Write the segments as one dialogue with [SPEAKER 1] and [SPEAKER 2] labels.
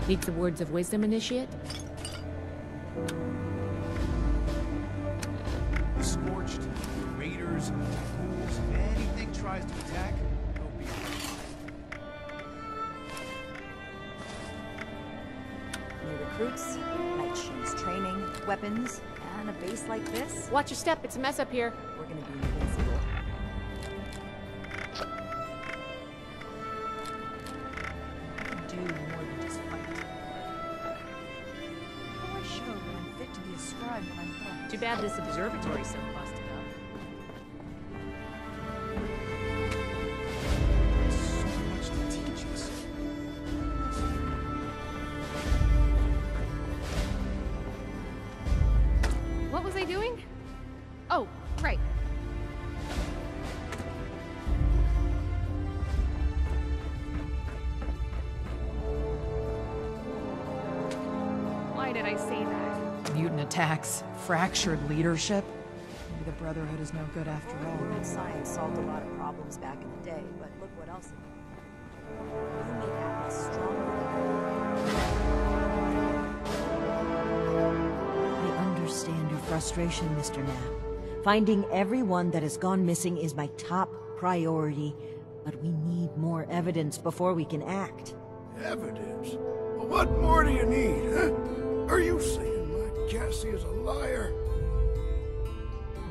[SPEAKER 1] Need some words of wisdom, Initiate?
[SPEAKER 2] Scorched, raiders, ghouls, anything tries to attack, they'll be
[SPEAKER 3] New recruits, night shoes training, weapons, and a base like this,
[SPEAKER 1] Watch your step, it's a mess up here.
[SPEAKER 3] we're gonna be invincible. Do more than just fight. How do I show that I'm fit to be a scribe when I'm done?
[SPEAKER 1] Too bad this observatory's so busted up.
[SPEAKER 2] so much to teach us.
[SPEAKER 1] What was I doing? Oh, right. Why did I say that?
[SPEAKER 4] Mutant attacks, fractured leadership. Maybe the Brotherhood is no good after all.
[SPEAKER 3] World science solved a lot of problems back in the day, but look what else it did. You made Atlas stronger.
[SPEAKER 5] I understand your frustration, Mr. Knapp. Finding everyone that has gone missing is my top priority, but we need more evidence before we can act.
[SPEAKER 6] Evidence? Well, what more do you need, huh? Are you saying my Cassie is a liar?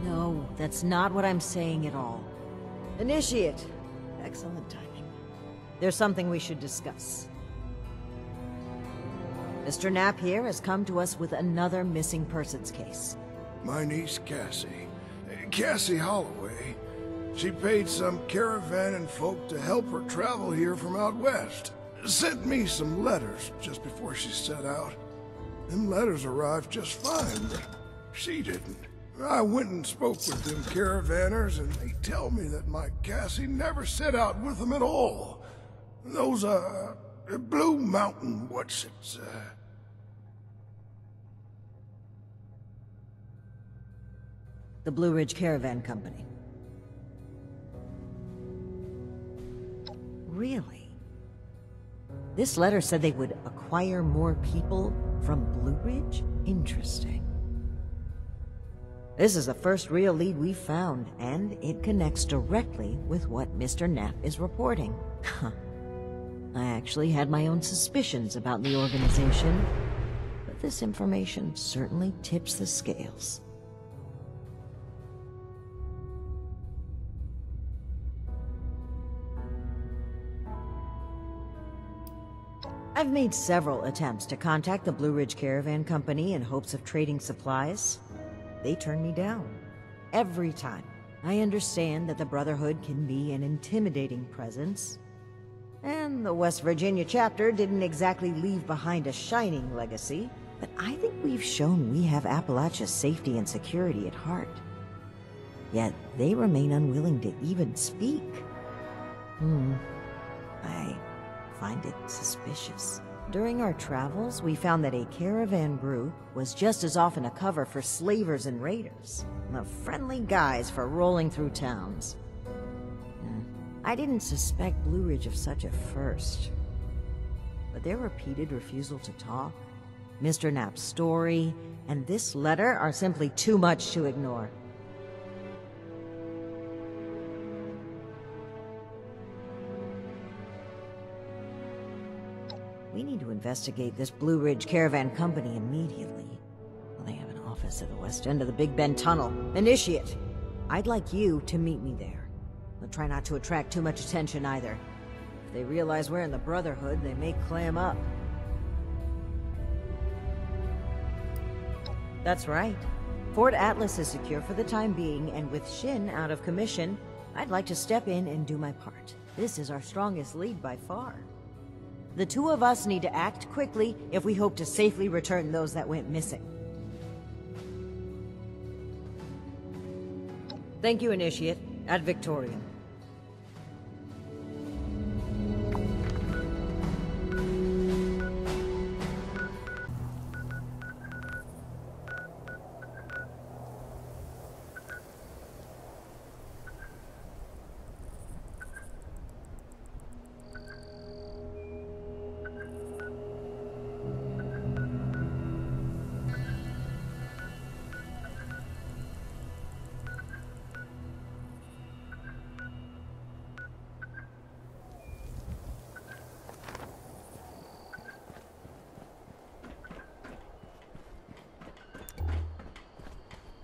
[SPEAKER 5] No, that's not what I'm saying at all. Initiate. Excellent timing. There's something we should discuss. Mr. Knapp here has come to us with another missing persons case.
[SPEAKER 6] My niece Cassie. Cassie Holloway. She paid some caravan and folk to help her travel here from out west. Sent me some letters just before she set out. Them letters arrived just fine, but she didn't. I went and spoke with them caravanners, and they tell me that my Cassie never set out with them at all. Those, Blue Mountain,
[SPEAKER 5] The Blue Ridge Caravan Company. Really? This letter said they would acquire more people from Blue Ridge? Interesting. This is the first real lead we've found, and it connects directly with what Mr. Knapp is reporting. I actually had my own suspicions about the organization, but this information certainly tips the scales. I've made several attempts to contact the Blue Ridge Caravan Company in hopes of trading supplies. They turn me down. Every time. I understand that the Brotherhood can be an intimidating presence, and the West Virginia chapter didn't exactly leave behind a shining legacy, but I think we've shown we have Appalachia's safety and security at heart. Yet they remain unwilling to even speak. I find it suspicious. During our travels, we found that a caravan group was just as often a cover for slavers and raiders, the friendly guys for rolling through towns. I didn't suspect Blue Ridge of such at first, but their repeated refusal to talk, Mr. Knapp's story, and this letter are simply too much to ignore. We need to investigate this Blue Ridge Caravan Company immediately. Well, they have an office at the west end of the Big Bend Tunnel. Initiate! I'd like you to meet me there. But try not to attract too much attention either. If they realize we're in the Brotherhood, they may clam up. That's right. Fort Atlas is secure for the time being, and with Shin out of commission, I'd like to step in and do my part. This is our strongest lead by far. The two of us need to act quickly if we hope to safely return those that went missing. Thank you, Initiate. Ad Victoriam.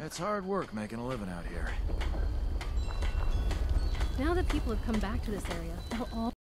[SPEAKER 7] It's hard work making a living out here.
[SPEAKER 1] Now that people have come back to this area, they'll all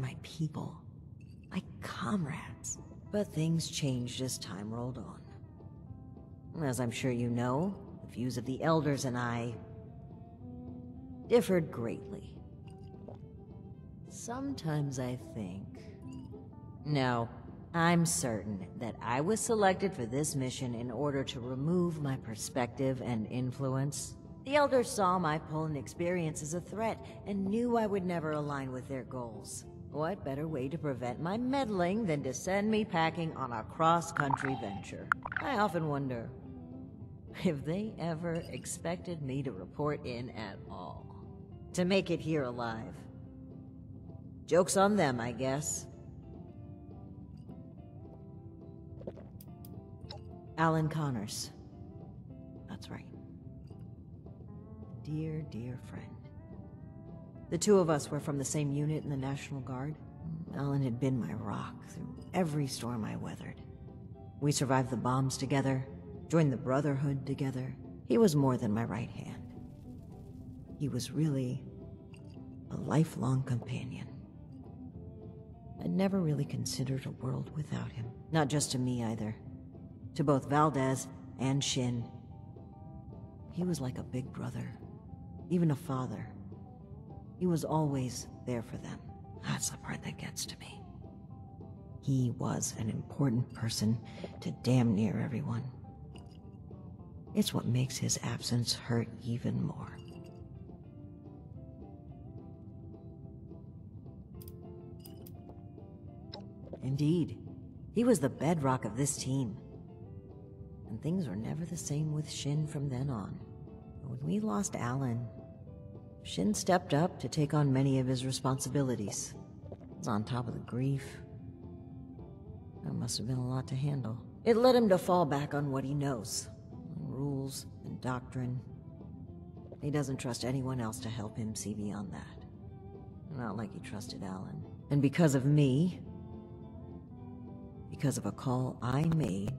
[SPEAKER 5] my people, my comrades. But things changed as time rolled on. As I'm sure you know, the views of the elders and I differed greatly. Sometimes I think... No, I'm certain that I was selected for this mission in order to remove my perspective and influence. The elders saw my pull and experience as a threat and knew I would never align with their goals. What better way to prevent my meddling than to send me packing on a cross-country venture? I often wonder if they ever expected me to report in at all. To make it here alive. Joke's on them, I guess. Alan Connors. That's right. Dear, dear friend. The two of us were from the same unit in the National Guard. Alan had been my rock through every storm I weathered. We survived the bombs together, joined the Brotherhood together. He was more than my right hand. He was really a lifelong companion. I'd never really considered a world without him. Not just to me either. To both Valdez and Shin. He was like a big brother, even a father. He was always there for them. That's the part that gets to me. He was an important person to damn near everyone. It's what makes his absence hurt even more. Indeed, he was the bedrock of this team. And things were never the same with Shin from then on. But when we lost Alan, Shin stepped up to take on many of his responsibilities. On top of the grief, that must have been a lot to handle. It led him to fall back on what he knows. Rules and doctrine. He doesn't trust anyone else to help him see beyond that. Not like he trusted Alan. And because of me, because of a call I made,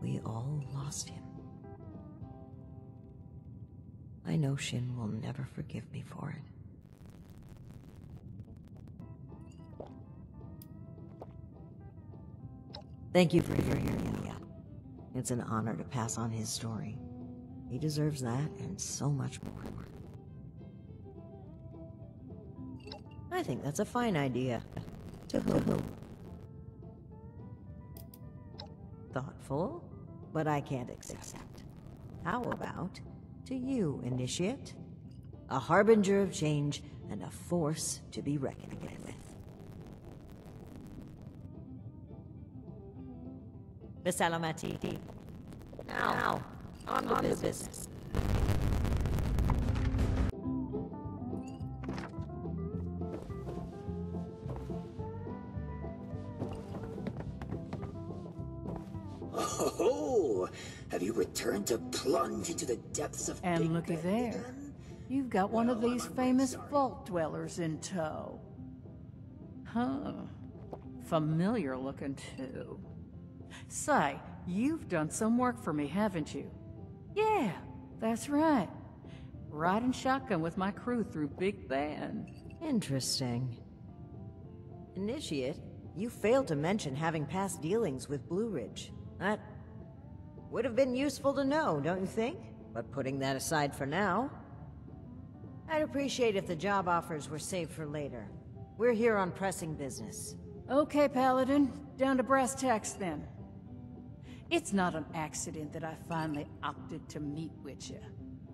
[SPEAKER 5] we all lost him. I know Shin will never forgive me for it. Thank you for hearing me out. It's an honor to pass on his story. He deserves that and so much more. I think that's a fine idea. To whom? Thoughtful, but I can't accept. How about to you, Initiate? A harbinger of change and a force to be reckoned with. Bisalamati. Now, on to business.
[SPEAKER 8] Oh, have you returned to plunge into the depths of
[SPEAKER 9] And
[SPEAKER 8] Big
[SPEAKER 9] looky
[SPEAKER 8] Bend
[SPEAKER 9] there.
[SPEAKER 8] again?
[SPEAKER 9] You've got one of
[SPEAKER 8] Well,
[SPEAKER 9] these
[SPEAKER 8] I'm on
[SPEAKER 9] famous
[SPEAKER 8] my side.
[SPEAKER 9] vault dwellers in tow. Huh. Familiar looking too. Say, you've done some work for me, haven't you? Yeah, that's right. Riding shotgun with my crew through Big Bend.
[SPEAKER 5] Interesting. Initiate, you failed to mention having past dealings with Blue Ridge. That would have been useful to know, don't you think? But putting that aside for now, I'd appreciate if the job offers were saved for later. We're here on pressing business.
[SPEAKER 9] Okay, Paladin. Down to brass tacks then. It's not an accident that I finally opted to meet with you,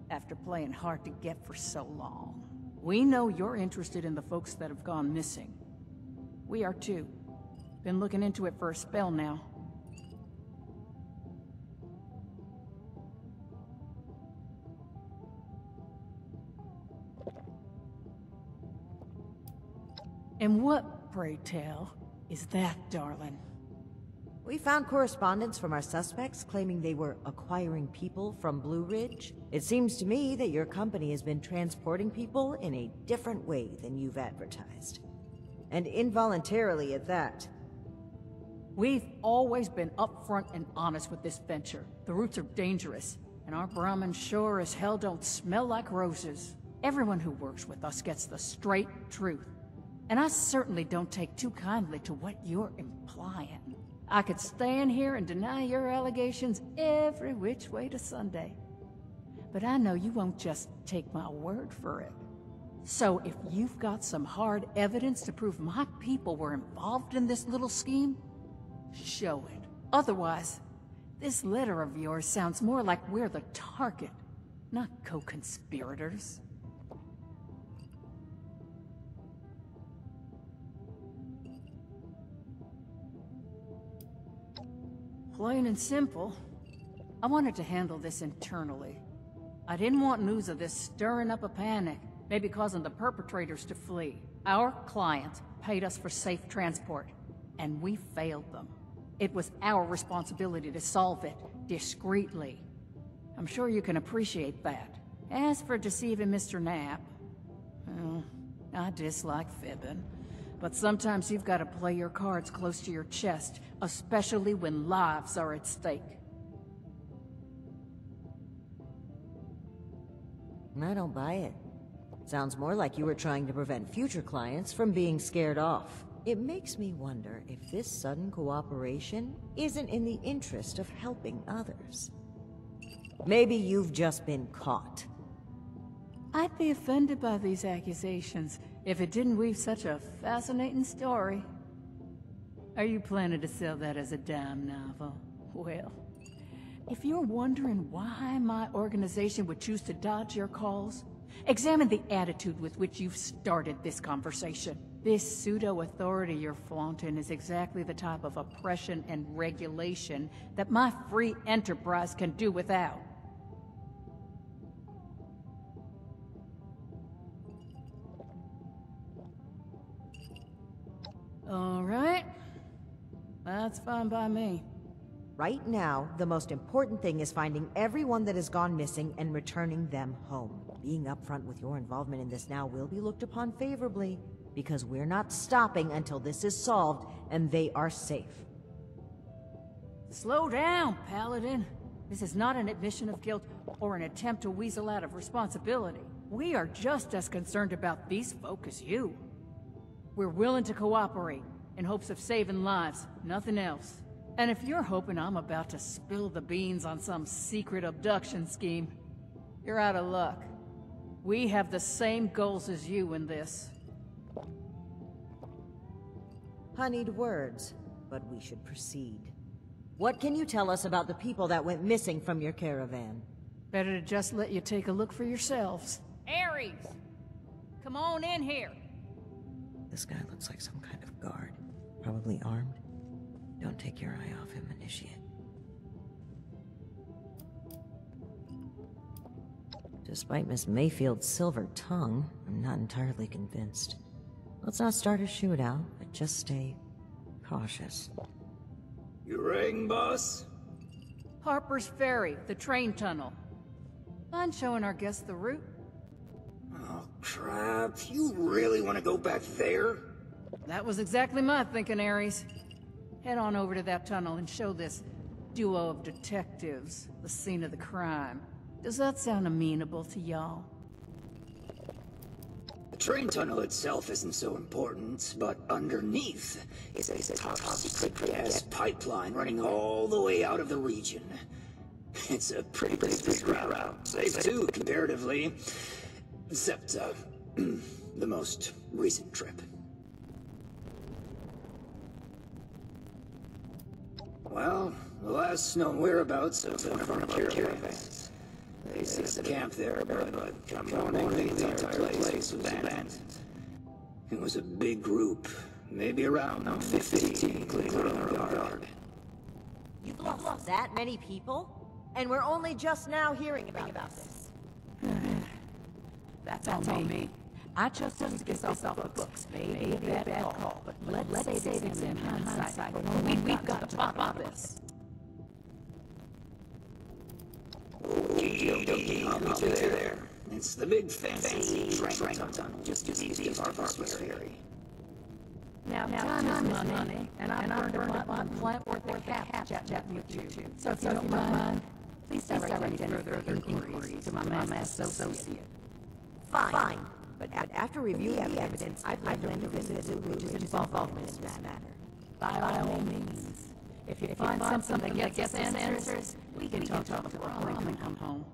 [SPEAKER 9] after playing hard to get for so long. We know you're interested in the folks that have gone missing. We are too. Been looking into it for a spell now. And what, pray tell, is that, darling?
[SPEAKER 5] We found correspondence from our suspects claiming they were acquiring people from Blue Ridge. It seems to me that your company has been transporting people in a different way than you've advertised. And involuntarily at that.
[SPEAKER 9] We've always been upfront and honest with this venture. The routes are dangerous, and our Brahmins sure as hell don't smell like roses. Everyone who works with us gets the straight truth. And I certainly don't take too kindly to what you're implying. I could stand here and deny your allegations every which way to Sunday. But I know you won't just take my word for it. So if you've got some hard evidence to prove my people were involved in this little scheme, show it. Otherwise, this letter of yours sounds more like we're the target, not co-conspirators. Plain and simple, I wanted to handle this internally. I didn't want news of this stirring up a panic, maybe causing the perpetrators to flee. Our clients paid us for safe transport, and we failed them. It was our responsibility to solve it discreetly. I'm sure you can appreciate that. As for deceiving Mr. Knapp, well, I dislike fibbing. But sometimes you've got to play your cards close to your chest, especially when lives are at stake.
[SPEAKER 5] I don't buy it. Sounds more like you were trying to prevent future clients from being scared off. It makes me wonder if this sudden cooperation isn't in the interest of helping others. Maybe you've just been caught.
[SPEAKER 9] I'd be offended by these accusations if it didn't weave such a fascinating story. Are you planning to sell that as a dime novel? Well, if you're wondering why my organization would choose to dodge your calls, examine the attitude with which you've started this conversation. This pseudo-authority you're flaunting is exactly the type of oppression and regulation that my free enterprise can do without. All right. That's fine by me.
[SPEAKER 5] Right now, the most important thing is finding everyone that has gone missing and returning them home. Being upfront with your involvement in this now will be looked upon favorably, because we're not stopping until this is solved and they are safe.
[SPEAKER 9] Slow down, Paladin. This is not an admission of guilt or an attempt to weasel out of responsibility. We are just as concerned about these folk as you. We're willing to cooperate in hopes of saving lives, nothing else. And if you're hoping I'm about to spill the beans on some secret abduction scheme, you're out of luck. We have the same goals as you in this.
[SPEAKER 5] Honeyed words, but we should proceed. What can you tell us about the people that went missing from your caravan?
[SPEAKER 9] Better to just let you take a look for yourselves. Ares! Come on in here!
[SPEAKER 5] This guy looks like some kind of guard. Probably armed. Don't take your eye off him, Initiate. Despite Miss Mayfield's silver tongue, I'm not entirely convinced. Let's not start a shootout, but just stay cautious.
[SPEAKER 8] You rang, boss?
[SPEAKER 9] Harper's Ferry, the train tunnel. Mind showing our guests the route?
[SPEAKER 8] Oh, crap. You really want to go back there?
[SPEAKER 9] That was exactly my thinking, Ares. Head on over to that tunnel and show this duo of detectives the scene of the crime. Does that sound amenable to y'all?
[SPEAKER 8] The train tunnel itself isn't so important, but underneath is a top-secret gas pipeline running all the way out of the region. It's a pretty big route. Safe too, comparatively. Except, the most recent trip. Well, the last known whereabouts of one of our caravans. They set the camp there, but come morning, the entire place was abandoned. It was a big group, maybe around 50, including our guard.
[SPEAKER 5] You've lost that many people? And we're only just now hearing about this.
[SPEAKER 9] That's on me. I chose to get this off the books. Maybe a bad call, but let's say it's in hindsight. We've got to pop this.
[SPEAKER 8] I'll be there. It's the big fancy train tunnel just east of Harper's Ferry.
[SPEAKER 9] Now time is money, and I burned up my plant worth of half chatting with you. So if you don't mind, please direct any further inquiries to my master associate.
[SPEAKER 5] Fine. But after reviewing the evidence, I'd like to visit the Blue Ridge's involvement in this matter.
[SPEAKER 9] By all means. If you find something that gets answers, we can talk before I come home.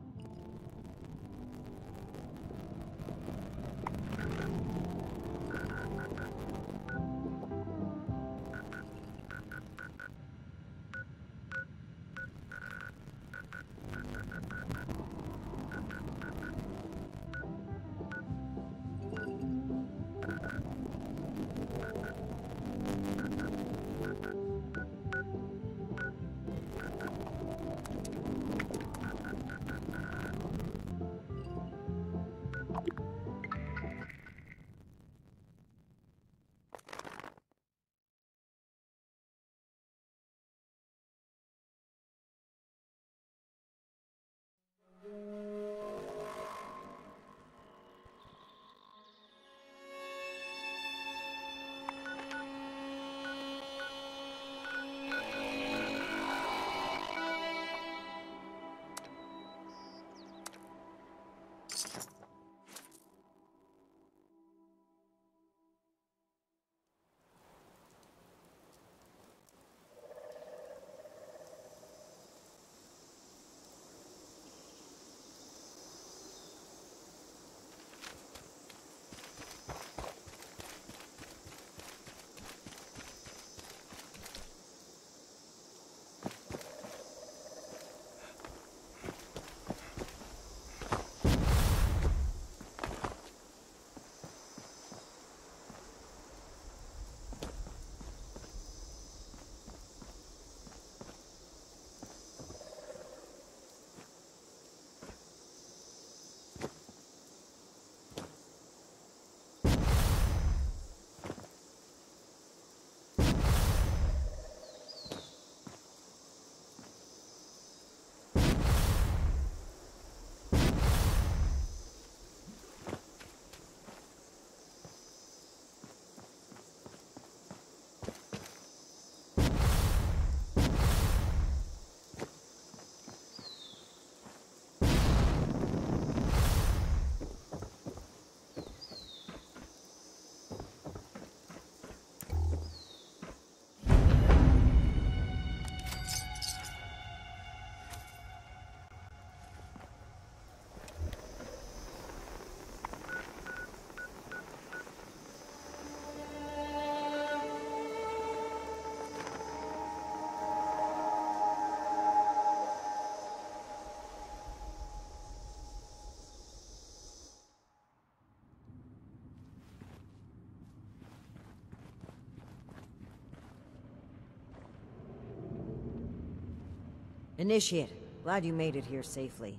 [SPEAKER 5] Initiate, glad you made it here safely.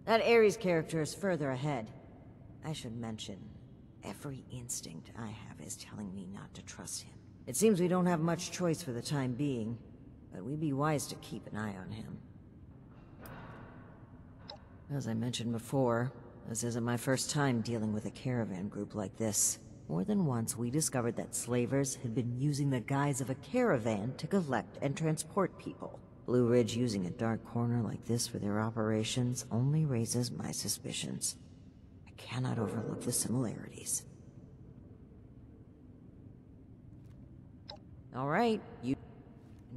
[SPEAKER 5] That Ares character is further ahead. I should mention, every instinct I have is telling me not to trust him. It seems we don't have much choice for the time being, but we'd be wise to keep an eye on him. As I mentioned before, this isn't my first time dealing with a caravan group like this. More than once, we discovered that slavers had been using the guise of a caravan to collect and transport people. Blue Ridge using a dark corner like this for their operations only raises my suspicions. I cannot overlook the similarities. All right, you...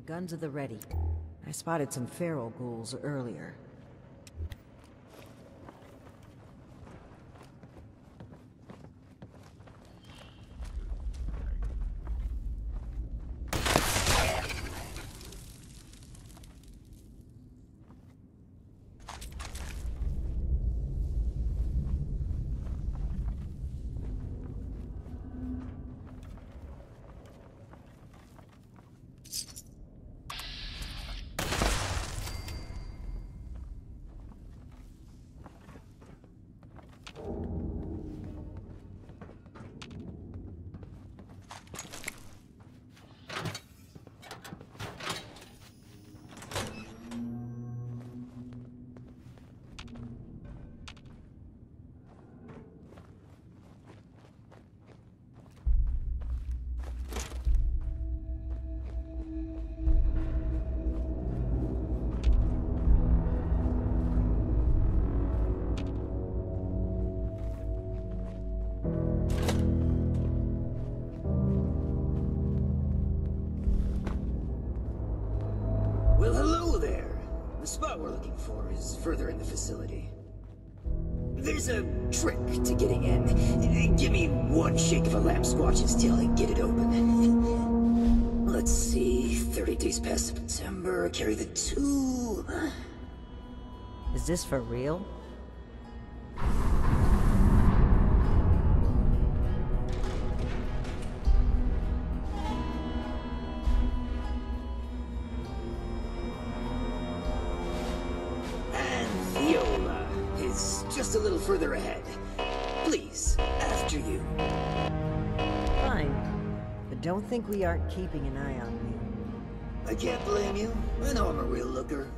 [SPEAKER 5] Guns at the ready. I spotted some feral ghouls earlier.
[SPEAKER 8] Well, hello there. The spot we're looking for is further in the facility. There's a trick to getting in. Give me one shake of a lamp squatch's tail and get it open. Let's see, 30 days past September, carry the 2...
[SPEAKER 5] Is this for real?
[SPEAKER 8] Just a little further ahead. Please, after you.
[SPEAKER 5] Fine. But don't think we aren't keeping an eye on you.
[SPEAKER 8] I can't blame you. I know I'm a real looker.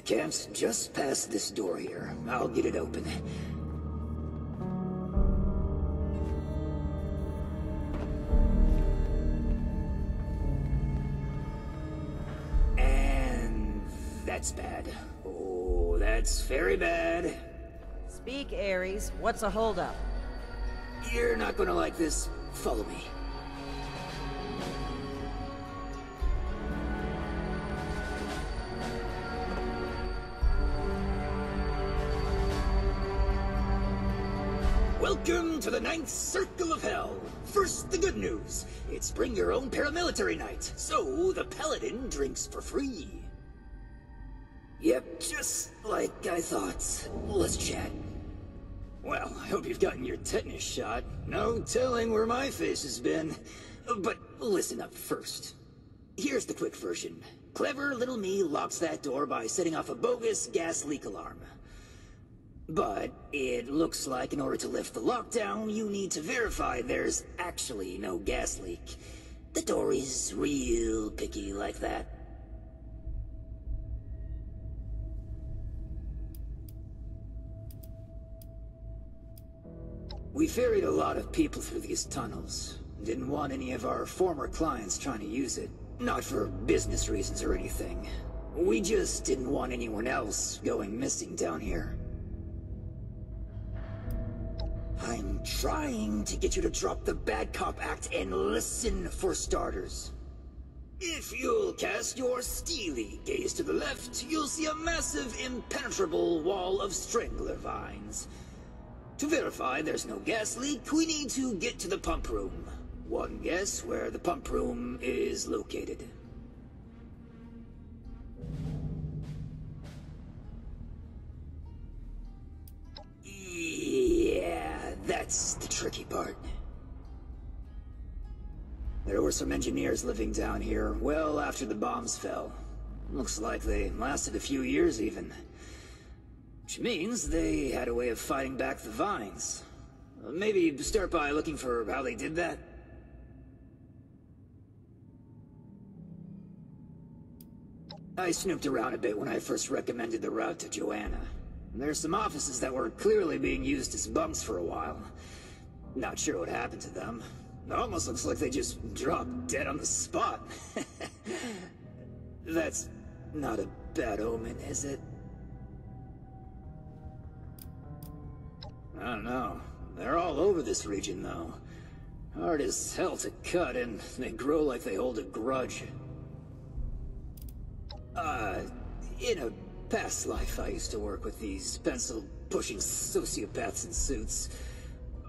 [SPEAKER 8] camp's just past this door here. I'll get it open. And that's bad. Oh, that's very bad.
[SPEAKER 5] Speak, Ares. What's a holdup?
[SPEAKER 8] You're not gonna like this. Follow me. Welcome to the 9th Circle of Hell. First, the good news. It's bring your own paramilitary night, so the paladin drinks for free. Yep, just like I thought. Let's chat. Well, I hope you've gotten your tetanus shot. No telling where my face has been. But listen up first. Here's the quick version. Clever little me locks that door by setting off a bogus gas leak alarm. But it looks like in order to lift the lockdown, you need to verify there's actually no gas leak. The door is real picky like that. We ferried a lot of people through these tunnels. Didn't want any of our former clients trying to use it. Not for business reasons or anything. We just didn't want anyone else going missing down here. I'm trying to get you to drop the bad cop act and listen for starters. If you'll cast your steely gaze to the left, you'll see a massive, impenetrable wall of strangler vines. To verify there's no gas leak, we need to get to the pump room. One guess where the pump room is located. Yeah, that's the tricky part. There were some engineers living down here well after the bombs fell. Looks like they lasted a few years even. Which means they had a way of fighting back the vines. Maybe start by looking for how they did that. I snooped around a bit when I first recommended the route to Joanna. There's some offices that were clearly being used as bunks for a while. Not sure what happened to them. It almost looks like they just dropped dead on the spot. That's not a bad omen, is it? I don't know. They're all over this region, though. Hard as hell to cut, and they grow like they hold a grudge. In a past life, I used to work with these pencil-pushing sociopaths in suits.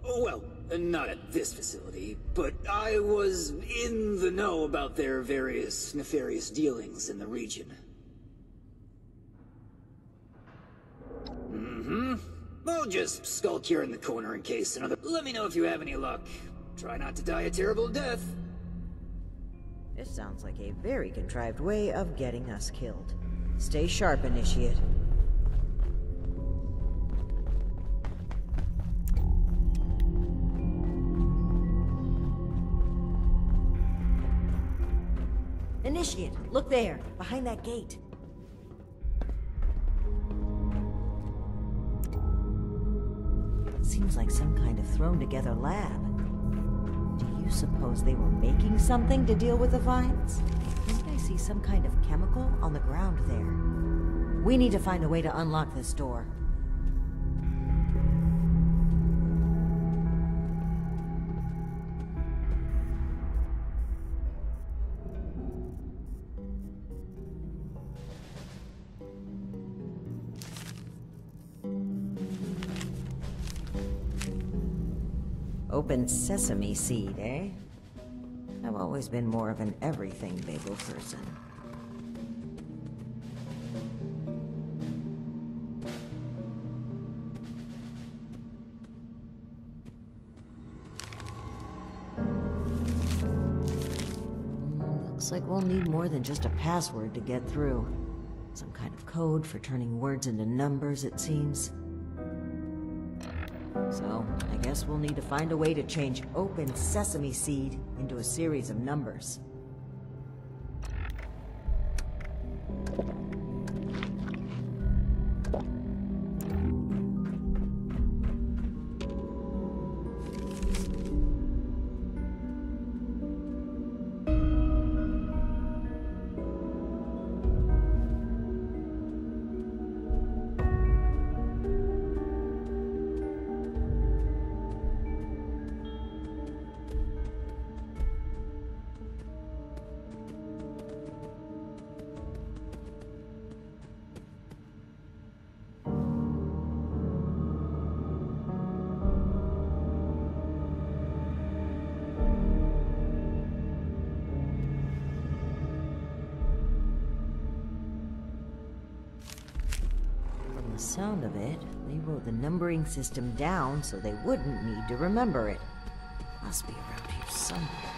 [SPEAKER 8] Well, not at this facility, but I was in the know about their various nefarious dealings in the region. I'll just skulk here in the corner in case another... Let me know if you have any luck. Try not to die a terrible death.
[SPEAKER 5] This sounds like a very contrived way of getting us killed. Stay sharp, Initiate. Initiate, look there, behind that gate. Seems like some kind of thrown-together lab. Do you suppose they were making something to deal with the vines? Didn't I see some kind of chemical on the ground there? We need to find a way to unlock this door. Open sesame seed, eh? I've always been more of an everything bagel person. Looks like we'll need more than just a password to get through. Some kind of code for turning words into numbers, it seems. So, I guess we'll need to find a way to change open sesame seed into a series of numbers. sound of it, they wrote the numbering system down so they wouldn't need to remember it. Must be around here somewhere.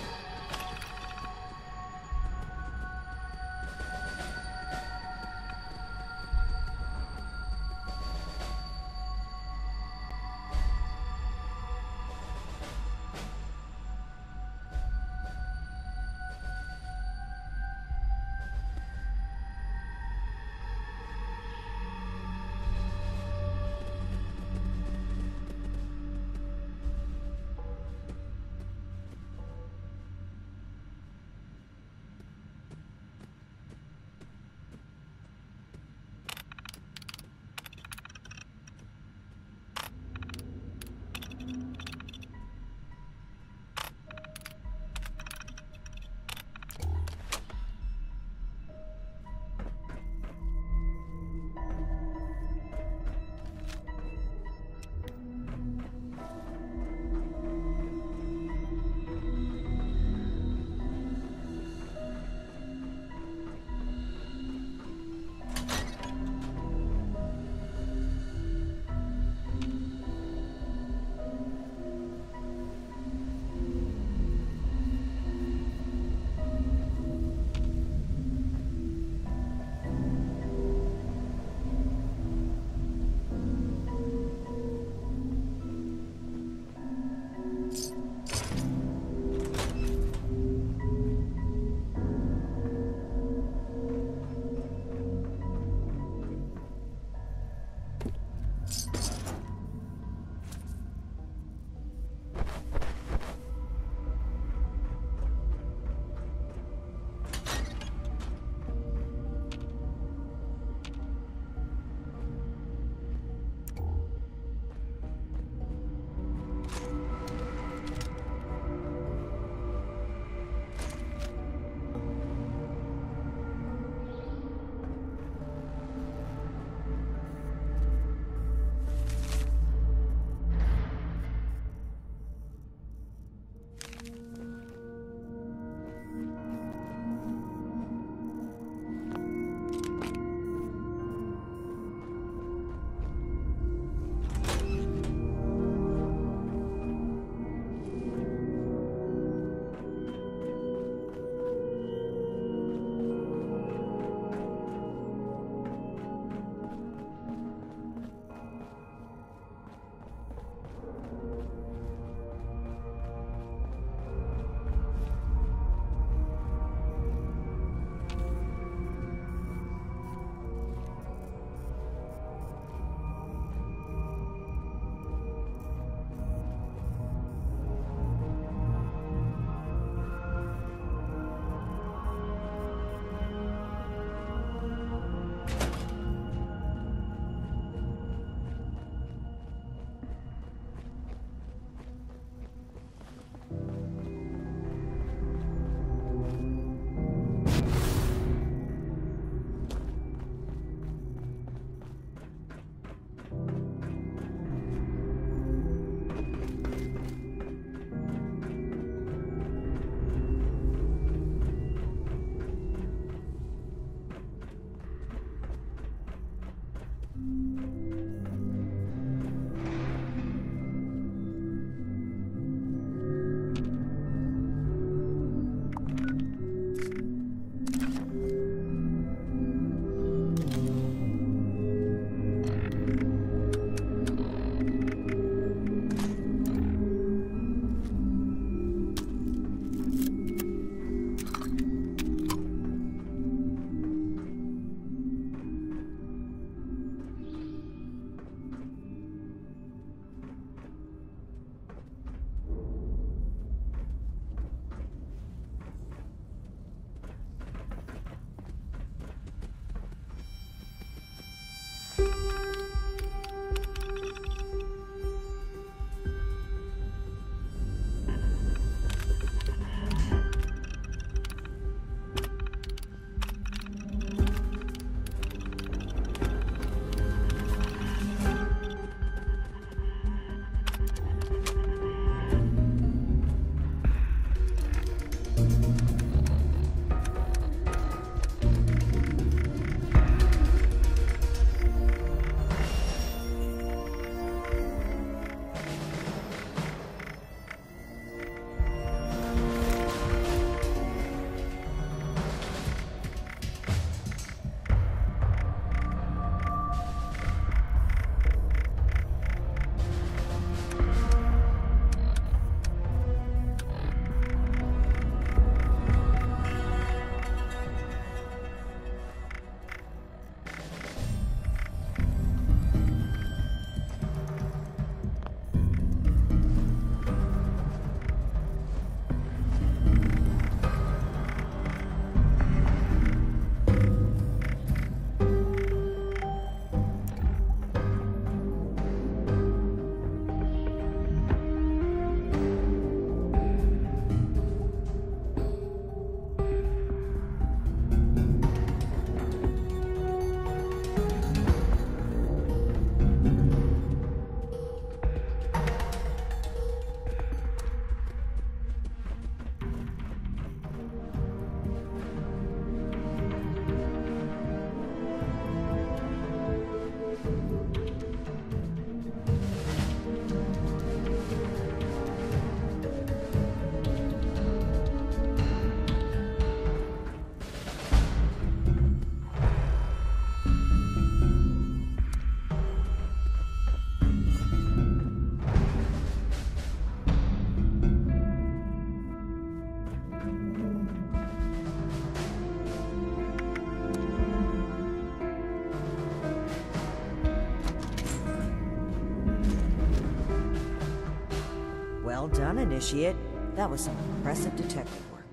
[SPEAKER 5] Well done, Initiate. That was some impressive detective work.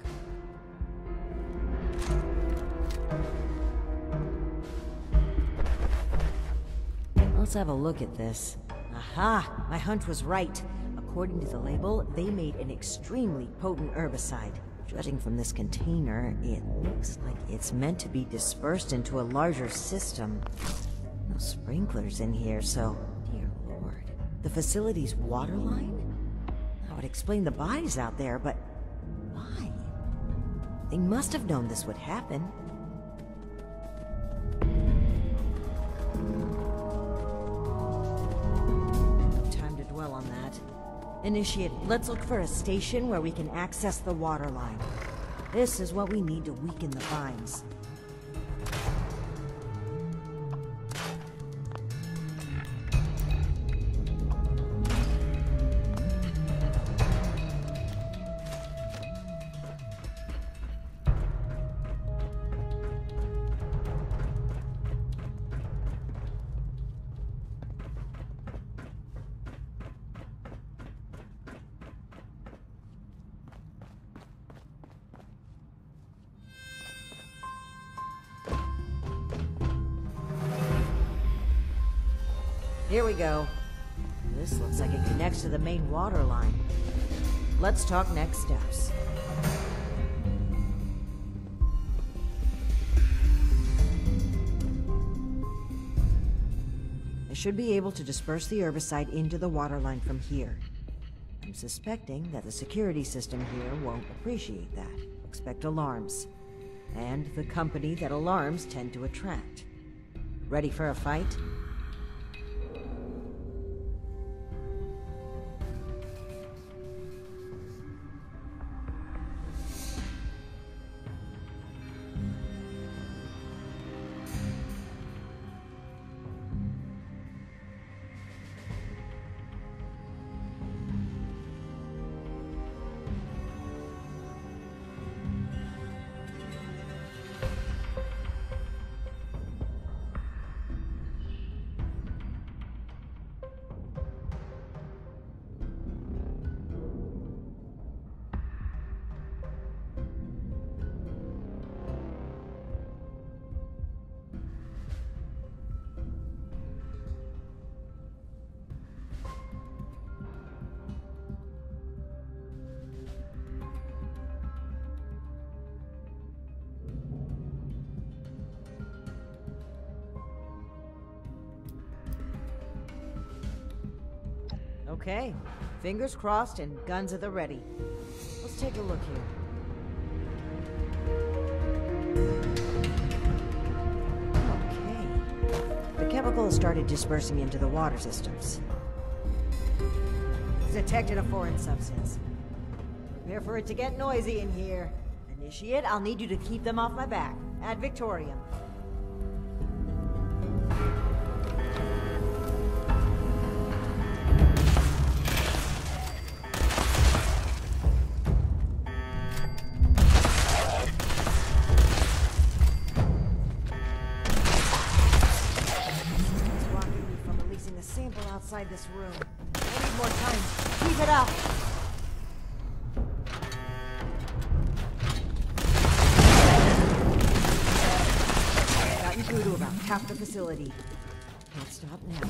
[SPEAKER 5] Let's have a look at this. Aha! My hunch was right. According to the label, they made an extremely potent herbicide. Judging from this container, it looks like it's meant to be dispersed into a larger system. No sprinklers in here, so... Dear Lord. The facility's water line? That would explain the bodies out there, but... why? They must have known this would happen. No time to dwell on that. Initiate, let's look for a station where we can access the water line. This is what we need to weaken the vines. Here we go. This looks like it connects to the main water line. Let's talk next steps. I should be able to disperse the herbicide into the water line from here. I'm suspecting that the security system here won't appreciate that. Expect alarms. And the company that alarms tend to attract. Ready for a fight? Okay, fingers crossed and guns at the ready. Let's take a look here. Okay. The chemical has started dispersing into the water systems. Detected a foreign substance. Prepare for it to get noisy in here. Initiate, I'll need you to keep them off my back. Ad Victoriam. Outside this room. I need more time. Keep it up! Gotten through to about half the facility. Can't stop now.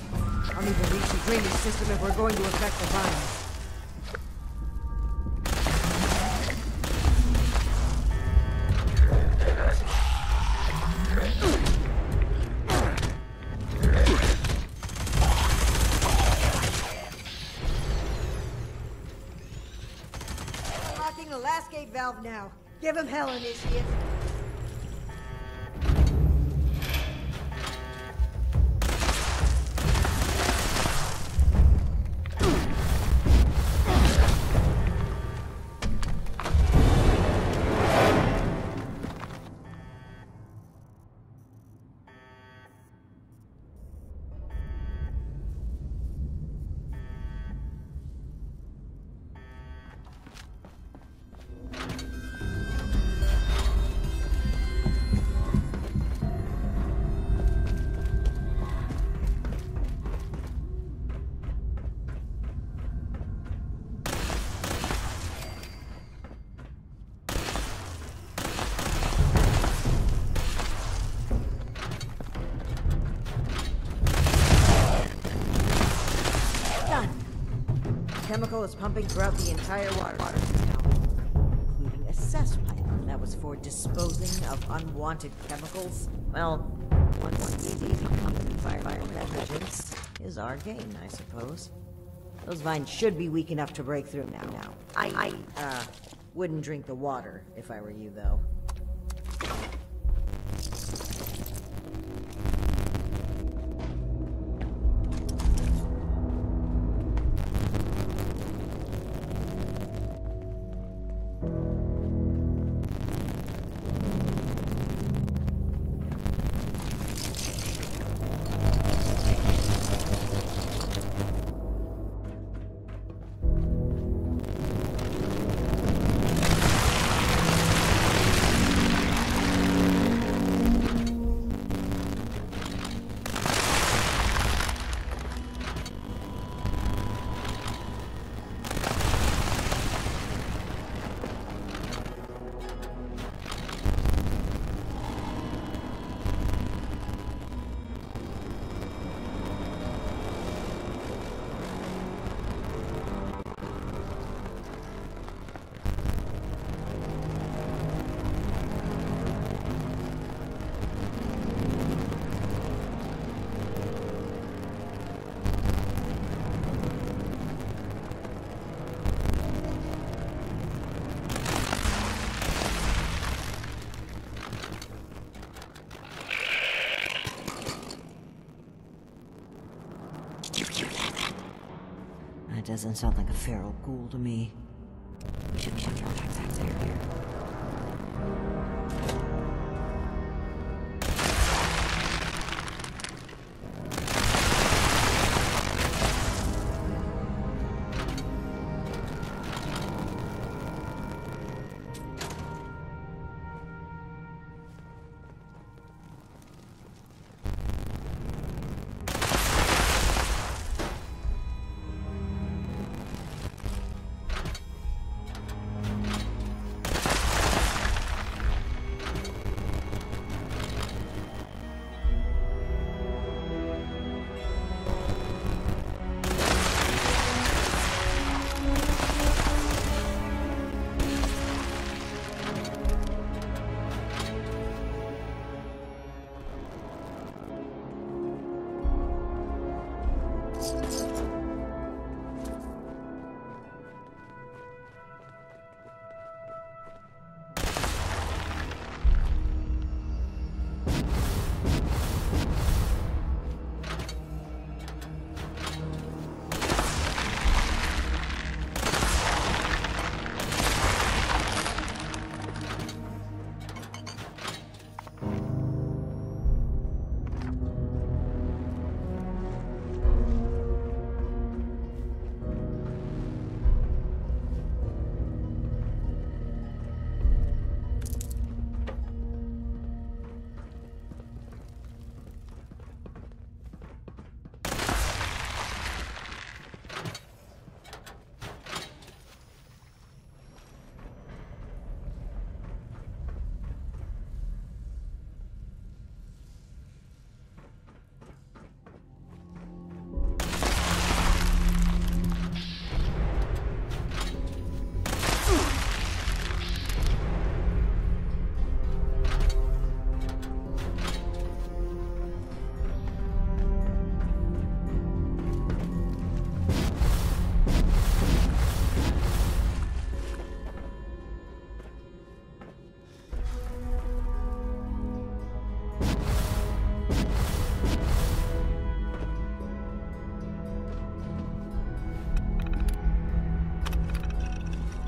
[SPEAKER 5] I'll need to reach the drainage system if we're going to affect the vines. The last gate valve now. Give him hell, Initiate. chemical is pumping throughout the entire water system, including a cess pipe that was for disposing of unwanted chemicals. Well, once we become environmental negligence is our gain, I suppose. Those vines should be weak enough to break through now. I wouldn't drink the water if I were you, though. That doesn't sound like a feral ghoul to me. We should get back there.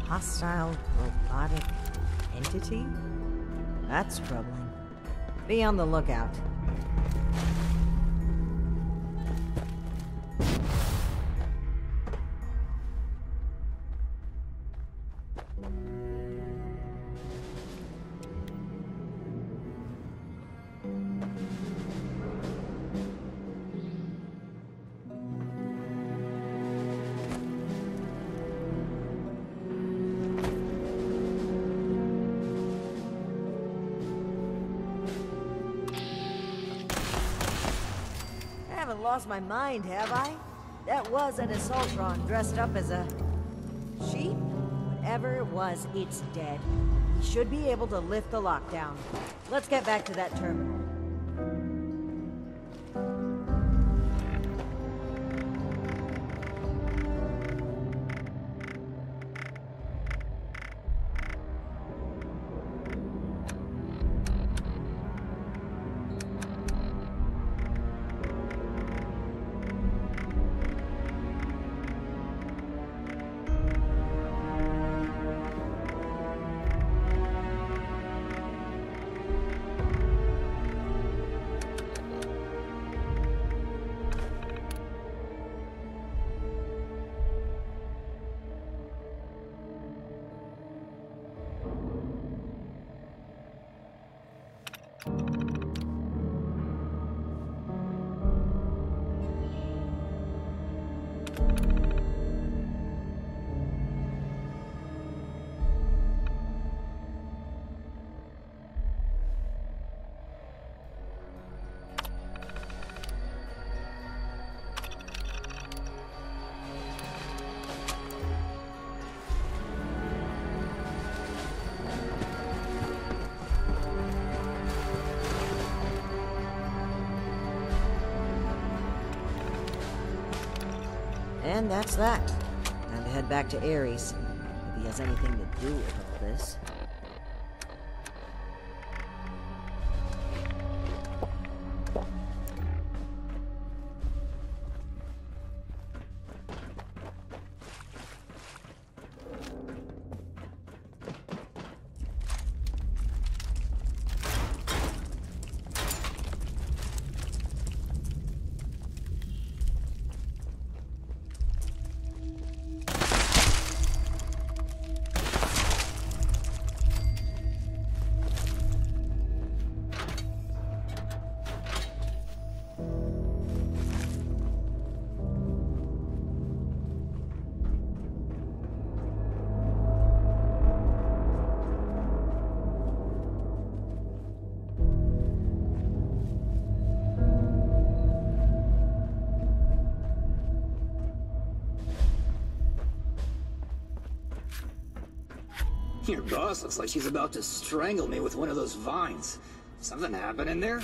[SPEAKER 5] Hostile robotic entity? That's troubling. Be on the lookout. Lost my mind, have I? That was an assaultron dressed up as a... sheep? Whatever it was, it's dead. We should be able to lift the lockdown. Let's get back to that terminal. And that's that. Time to head back to Ares. If he has anything to do with all this.
[SPEAKER 8] Your boss looks like she's about to strangle me with one of those vines. Something happened in there?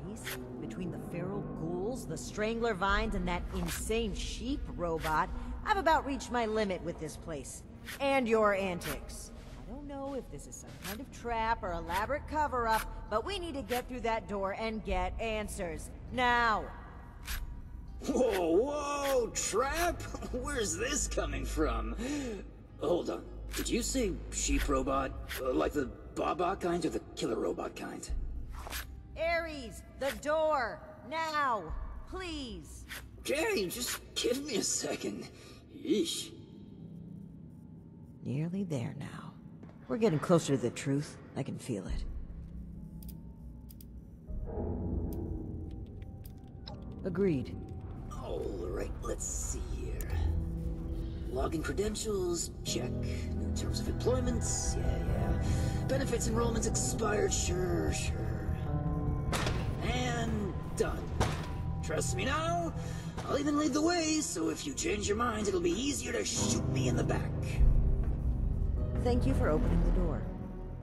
[SPEAKER 5] Ares? Between the feral ghouls, the strangler vines, and that insane sheep robot, I've about reached my limit with this place. And your antics. I don't know if this is some kind of trap or elaborate cover-up, but we need to get through that door and get answers. Now!
[SPEAKER 8] Whoa, whoa, trap? Where's this coming from? Hold on. Did you say sheep robot? Like the Baba kind or the killer robot kind?
[SPEAKER 5] Ares, the door! Now! Please!
[SPEAKER 8] Okay, just give me a second. Yeesh.
[SPEAKER 5] Nearly there now. We're getting closer to the truth. I can feel it. Agreed.
[SPEAKER 8] Alright, let's see here. Login credentials, check. New terms of employment, yeah. Benefits enrollments expired, sure. And done. Trust me now? I'll even lead the way, so if you change your mind, it'll be easier to shoot me in the back.
[SPEAKER 5] Thank you for opening the door.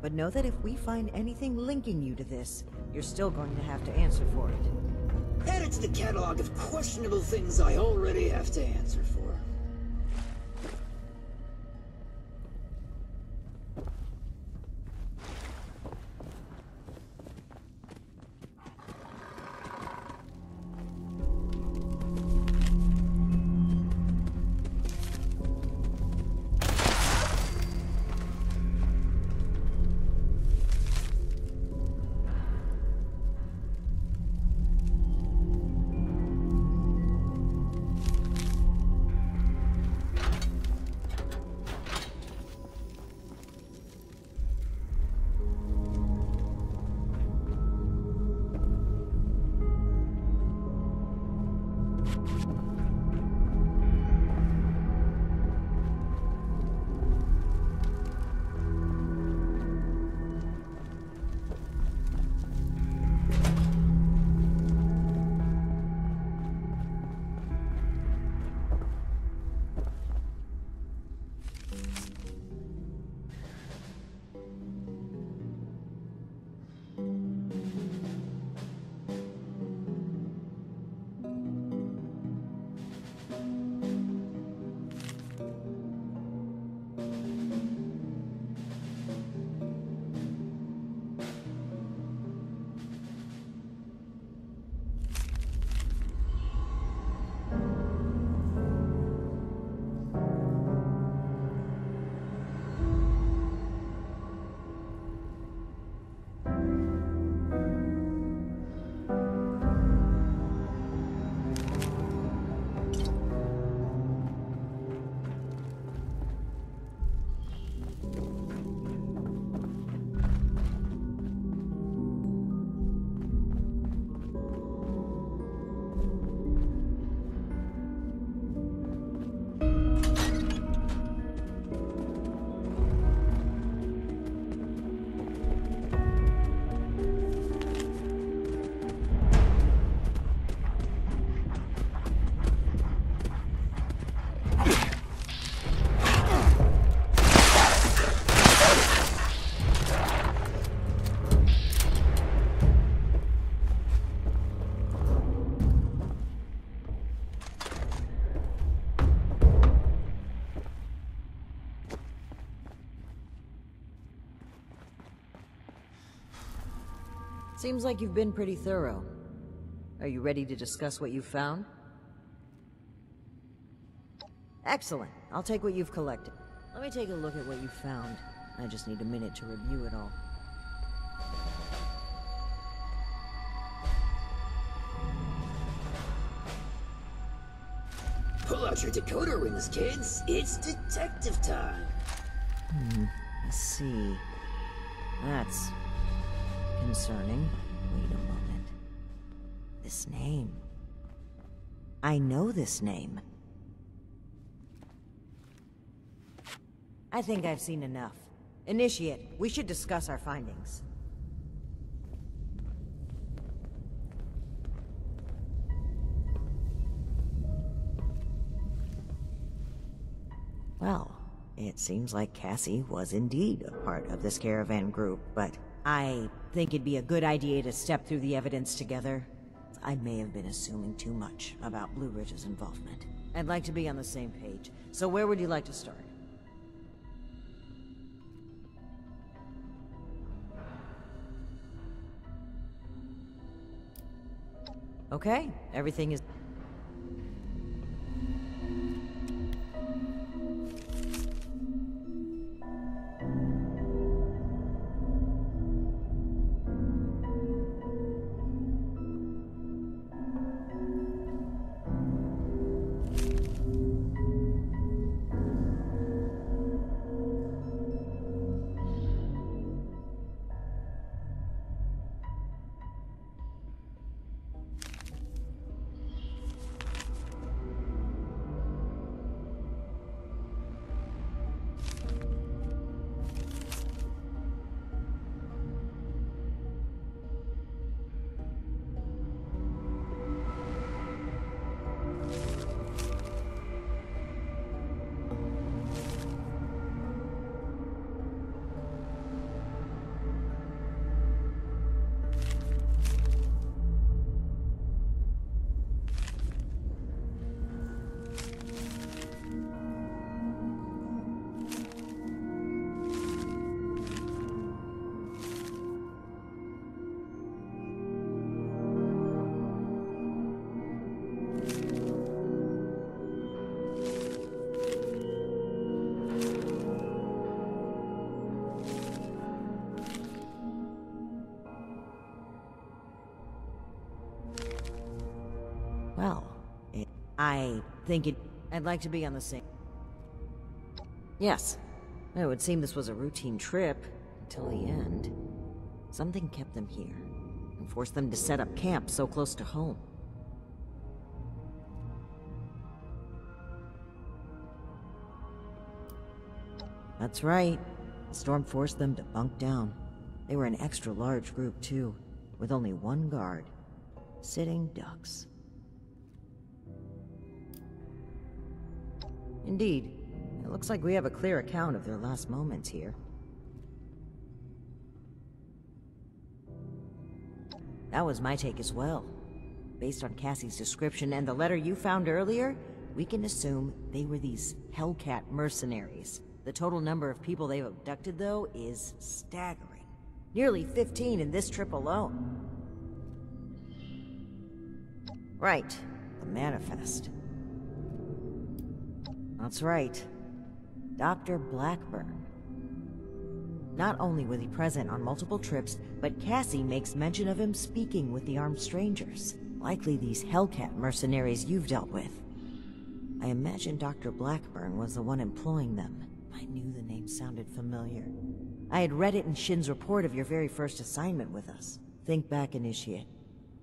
[SPEAKER 5] But know that if we find anything linking you to this, you're still going to have to answer for it.
[SPEAKER 8] Add it to the catalog of questionable things I already have to answer for.
[SPEAKER 5] Seems like you've been pretty thorough. Are you ready to discuss what you've found? Excellent. I'll take what you've collected. Let me take a look at what you found. I just need a minute to review it all.
[SPEAKER 8] Pull out your decoder rings, kids. It's detective time.
[SPEAKER 5] Let's see. That's concerning. Wait a moment. This name. I know this name. I think I've seen enough. Initiate, we should discuss our findings. Well, it seems like Cassie was indeed a part of this caravan group, but I think it'd be a good idea to step through the evidence together. I may have been assuming too much about Blue Ridge's involvement. I'd like to be on the same page, so where would you like to start? Okay, everything is... Well, I'd like to be on the same... Yes. It would seem this was a routine trip, until the end. Something kept them here, and forced them to set up camp so close to home. That's right. The storm forced them to bunk down. They were an extra large group, too, with only one guard. Sitting ducks. Indeed. It looks like we have a clear account of their last moments here. That was my take as well. Based on Cassie's description and the letter you found earlier, we can assume they were these Hellcat mercenaries. The total number of people they've abducted, though, is staggering. Nearly 15 in this trip alone. Right. The manifest. That's right. Dr. Blackburn. Not only was he present on multiple trips, but Cassie makes mention of him speaking with the armed strangers. Likely these Hellcat mercenaries you've dealt with. I imagine Dr. Blackburn was the one employing them. I knew the name sounded familiar. I had read it in Shin's report of your very first assignment with us. Think back, Initiate.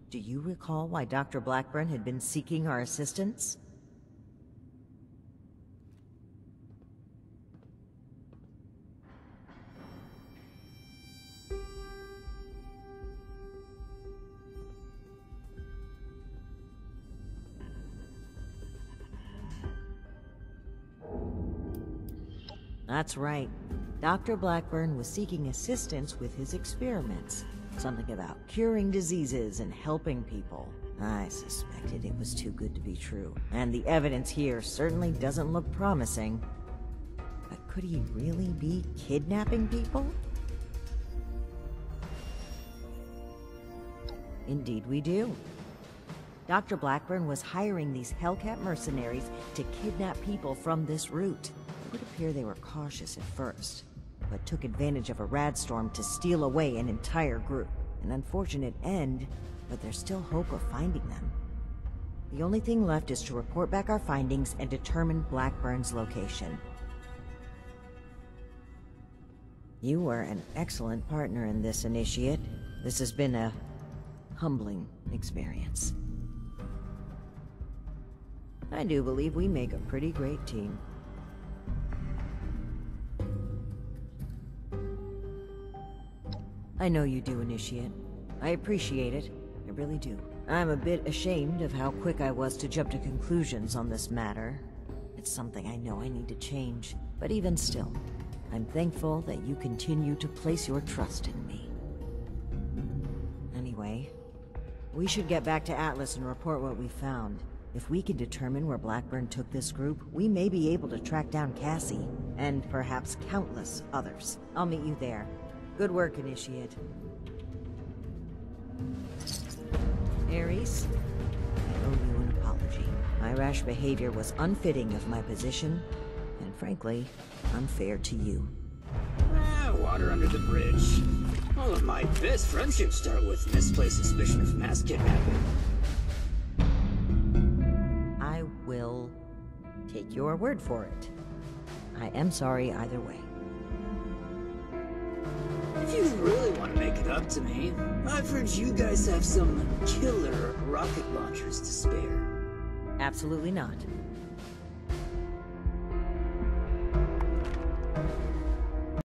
[SPEAKER 5] Do you recall why Dr. Blackburn had been seeking our assistance? That's right. Dr. Blackburn was seeking assistance with his experiments. Something about curing diseases and helping people. I suspected it was too good to be true. And the evidence here certainly doesn't look promising. But could he really be kidnapping people? Indeed we do. Dr. Blackburn was hiring these Hellcat mercenaries to kidnap people from this route. It would appear they were cautious at first, but took advantage of a radstorm to steal away an entire group. An unfortunate end, but there's still hope of finding them. The only thing left is to report back our findings and determine Blackburn's location. You were an excellent partner in this, Initiate. This has been a humbling experience. I do believe we make a pretty great team. I know you do, Initiate. I appreciate it. I really do. I'm a bit ashamed of how quick I was to jump to conclusions on this matter. It's something I know I need to change. But even still, I'm thankful that you continue to place your trust in me. Anyway, we should get back to Atlas and report what we found. If we can determine where Blackburn took this group, we may be able to track down Cassie, and perhaps countless others. I'll meet you there. Good work, Initiate. Ares, I owe you an apology. My rash behavior was unfitting of my position, and frankly, unfair to you.
[SPEAKER 8] Water under the bridge. All of my best friendships start with misplaced suspicion of mass kidnapping.
[SPEAKER 5] I will take your word for it. I am sorry either way.
[SPEAKER 8] If you really want to make it up to me, I've heard you guys have some killer rocket launchers to spare.
[SPEAKER 5] Absolutely not.